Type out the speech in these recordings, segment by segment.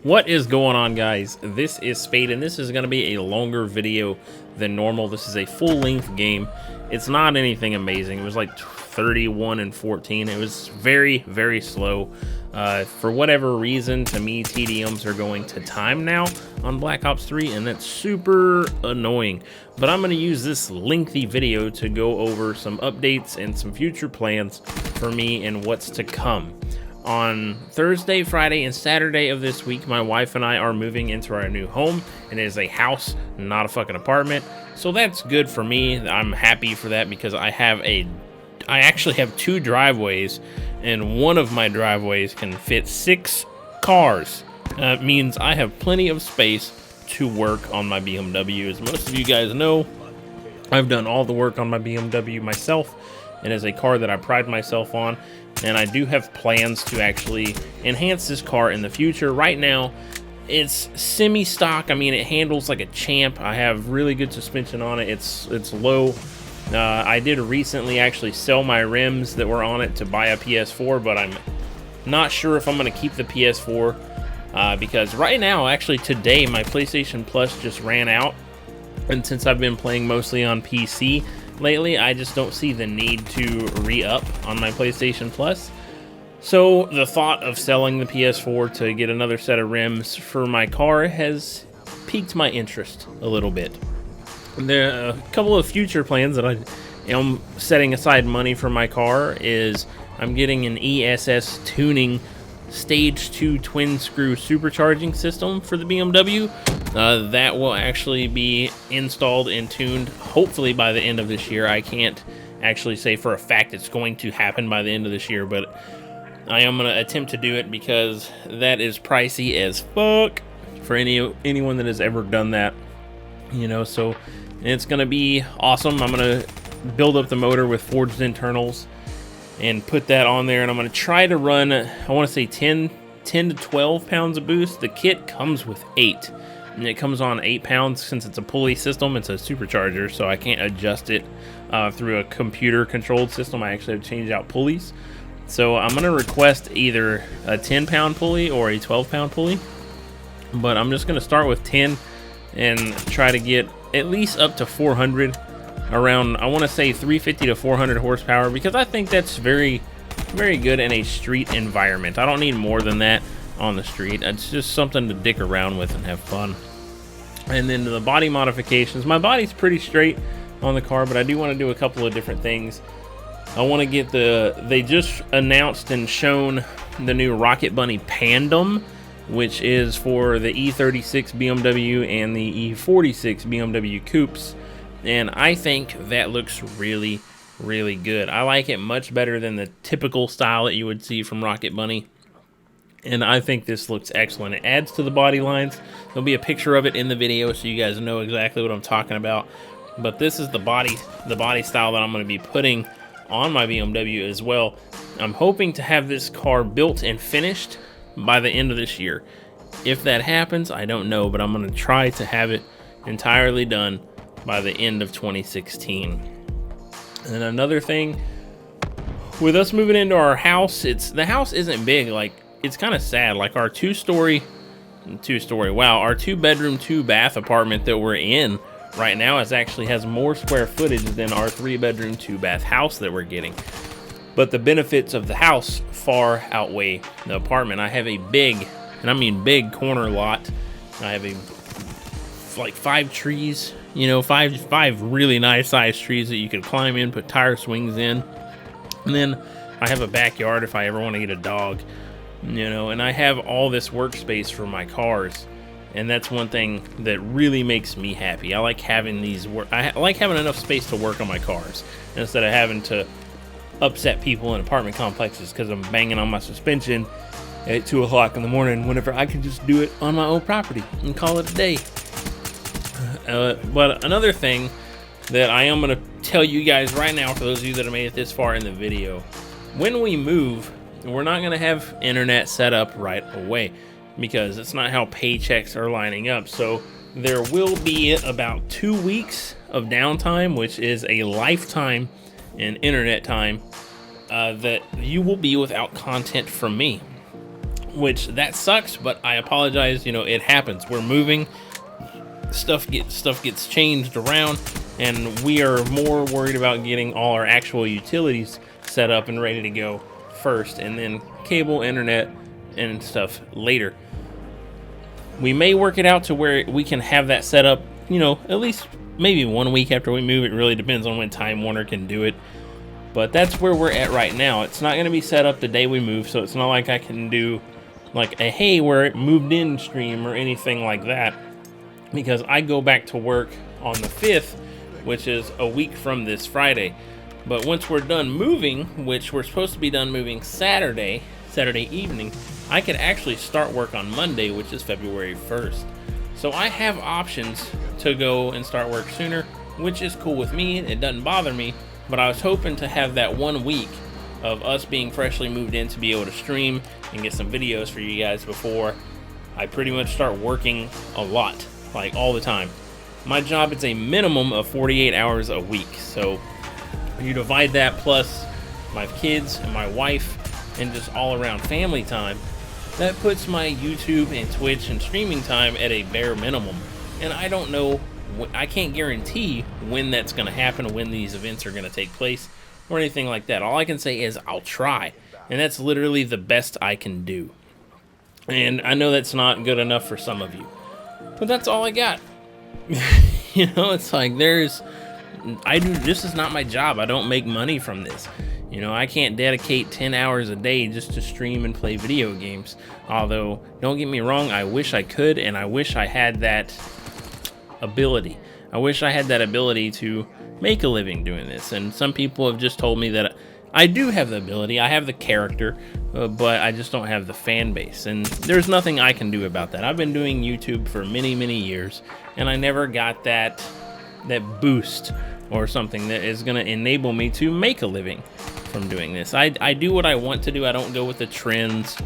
What is going on, guys? This is Spade, and this is going to be a longer video than normal. This is a full-length game. It's not anything amazing. It was like 31 and 14. It was very, very slow. For whatever reason, to me, TDMs are going to time now on Black Ops 3, and that's super annoying. But I'm going to use this lengthy video to go over some updates and some future plans for me and what's to come. On Thursday, Friday, and Saturday of this week, my wife and I are moving into our new home, and it is a house, not a fucking apartment. So that's good for me. I'm happy for that because I actually have two driveways, and one of my driveways can fit 6 cars. That means I have plenty of space to work on my BMW. As most of you guys know, I've done all the work on my BMW myself. It is a car that I pride myself on, and I do have plans to actually enhance this car in the future. Right now, it's semi-stock. I mean, it handles like a champ. I have really good suspension on it. It's low. I did recently actually sell my rims that were on it to buy a PS4, but I'm not sure if I'm going to keep the PS4 because right now, actually today, my PlayStation Plus just ran out, and since I've been playing mostly on PC lately, I just don't see the need to re-up on my PlayStation Plus. So the thought of selling the PS4 to get another set of rims for my car has piqued my interest a little bit. There are a couple of future plans that I am setting aside money for my car is I'm getting an ESS tuning stage 2 twin screw supercharging system for the BMW. That will actually be installed and tuned hopefully by the end of this year. I can't actually say for a fact it's going to happen by the end of this year, but I am going to attempt to do it because that is pricey as fuck for anyone that has ever done that, you know. So it's going to be awesome. I'm going to build up the motor with forged internals and put that on there, and I'm going to try to run, I want to say 10 to 12 pounds of boost. The kit comes with 8, and it comes on 8 pounds. Since it's a pulley system, it's a supercharger, so I can't adjust it through a computer controlled system. I actually have to change out pulleys. So I'm going to request either a 10 pound pulley or a 12 pound pulley, but I'm just going to start with 10 and try to get at least up to 400 around, I want to say 350 to 400 horsepower, because I think that's very, very good in a street environment. I don't need more than that on the street. It's just something to dick around with and have fun. And then the body modifications, my body's pretty straight on the car, but I do want to do a couple of different things. I want to get they just announced and shown the new Rocket Bunny Pandem, which is for the E36 BMW and the E46 BMW coupes. And I think that looks really, really good. I like it much better than the typical style that you would see from Rocket Bunny. And I think this looks excellent. It adds to the body lines. There'll be a picture of it in the video so you guys know exactly what I'm talking about. But this is the body style that I'm going to be putting on my BMW as well. I'm hoping to have this car built and finished by the end of this year. If that happens, I don't know, but I'm going to try to have it entirely done by the end of 2016. And another thing, with us moving into our house, the house isn't big. Like, it's kind of sad. Like our two bedroom, 2-bath apartment that we're in right now actually has more square footage than our 3-bedroom, 2-bath house that we're getting. But the benefits of the house far outweigh the apartment. I have a big, and I mean big, corner lot. I have like 5 trees, you know, five really nice sized trees that you could climb in, put tire swings in. And then I have a backyard if I ever want to get a dog, you know, and I have all this workspace for my cars. And that's one thing that really makes me happy. I like having I like having enough space to work on my cars instead of having to upset people in apartment complexes because I'm banging on my suspension at 2 o'clock in the morning whenever I can just do it on my own property and call it a day. But another thing that I am going to tell you guys right now, for those of you that have made it this far in the video, when we move, we're not going to have internet set up right away because it's not how paychecks are lining up. So there will be about 2 weeks of downtime, which is a lifetime in internet time, that you will be without content from me. which that sucks, but I apologize. You know, it happens. We're moving. Stuff gets changed around, and we are more worried about getting all our actual utilities set up and ready to go first, and then cable, internet, and stuff later. We may work it out to where we can have that set up, you know, at least maybe 1 week after we move. It really depends on when Time Warner can do it. But that's where we're at right now. It's not going to be set up the day we move, so it's not like I can do like a hey, we're moved in stream or anything like that, because I go back to work on the 5th, which is a week from this Friday. But once we're done moving, which we're supposed to be done moving Saturday evening, I could actually start work on Monday, which is February 1st. So I have options to go and start work sooner, which is cool with me. It doesn't bother me, but I was hoping to have that 1 week of us being freshly moved in to be able to stream and get some videos for you guys before I pretty much start working a lot, like all the time. My job is a minimum of 48 hours a week, so you divide that plus my kids and my wife and just all around family time, that puts my YouTube and Twitch and streaming time at a bare minimum. And I don't know, I can't guarantee when that's going to happen, when these events are going to take place or anything like that. All I can say is I'll try, and that's literally the best I can do. And I know that's not good enough for some of you, but that's all I got. You know, it's like this is not my job. I don't make money from this. You know, I can't dedicate 10 hours a day just to stream and play video games. Although, don't get me wrong, I wish I could, and I wish I had that ability. I wish I had that ability to make a living doing this. And some people have just told me that I do have the ability, I have the character, but I just don't have the fan base. And there's nothing I can do about that. I've been doing YouTube for many, many years, and I never got that boost or something that is going to enable me to make a living from doing this. I do what I want to do. I don't go with the trends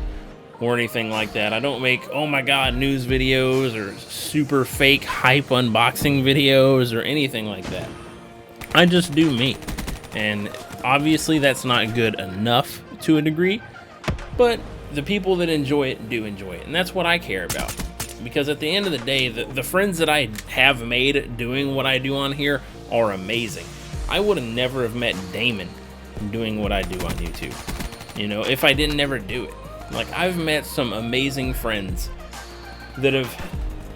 or anything like that. I don't make, oh my god, news videos or super fake hype unboxing videos or anything like that. I just do me. And obviously that's not good enough to a degree, but the people that enjoy it do enjoy it. And that's what I care about. Because at the end of the day, the friends that I have made doing what I do on here are amazing. I would have never have met Damon doing what I do on YouTube, you know, if I didn't never do it. Like, I've met some amazing friends that have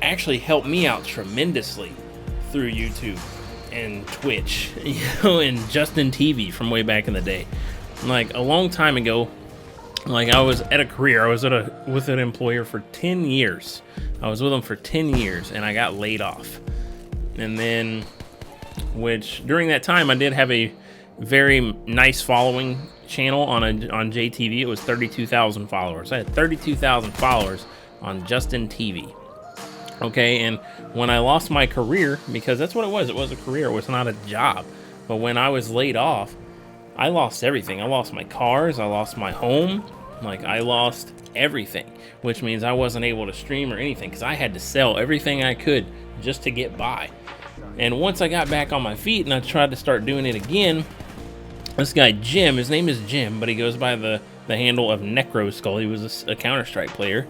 actually helped me out tremendously through YouTube and Twitch, you know, and Justin TV from way back in the day. Like, a long time ago, like, I was at a career, I was with an employer for 10 years. I was with them for 10 years, and I got laid off. And then, which, during that time, I did have a very nice following channel on JTV. It was 32,000 followers. I had 32,000 followers on Justin TV. Okay, and when I lost my career, because that's what it was a career, it was not a job. But when I was laid off, I lost everything. I lost my cars, I lost my home, like, I lost everything, which means I wasn't able to stream or anything because I had to sell everything I could just to get by. And once I got back on my feet and I tried to start doing it again, this guy Jim, his name is Jim, but he goes by the handle of Necro Skull. He was a Counter-Strike player,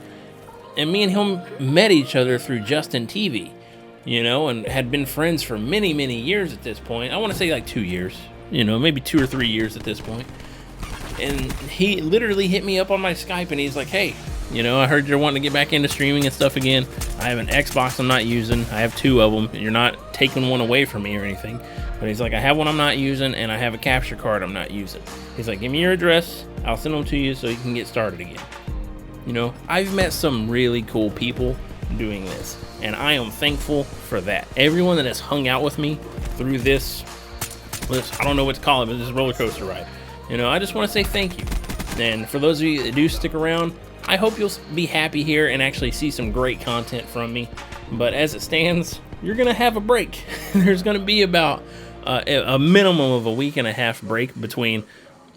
and me and him met each other through Justin TV, you know, and had been friends for many, many years at this point. I want to say like 2 years, you know, maybe 2 or 3 years at this point. And he literally hit me up on my Skype, and he's like, hey, you know, I heard you're wanting to get back into streaming and stuff again. I have an Xbox I'm not using. I have 2 of them. You're not taking one away from me or anything. But he's like, I have one I'm not using, and I have a capture card I'm not using. He's like, give me your address. I'll send them to you so you can get started again. You know, I've met some really cool people doing this, and I am thankful for that. Everyone that has hung out with me through this I don't know what to call it, but this roller coaster ride. You know, I just want to say thank you. And for those of you that do stick around, I hope you'll be happy here and actually see some great content from me. But as it stands, you're going to have a break. There's going to be about a minimum of a week and a half break between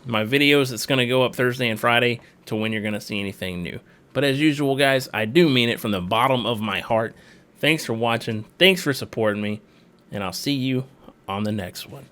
my videos that's going to go up Thursday and Friday to when you're going to see anything new. But as usual, guys, I do mean it from the bottom of my heart. Thanks for watching. Thanks for supporting me. And I'll see you on the next one.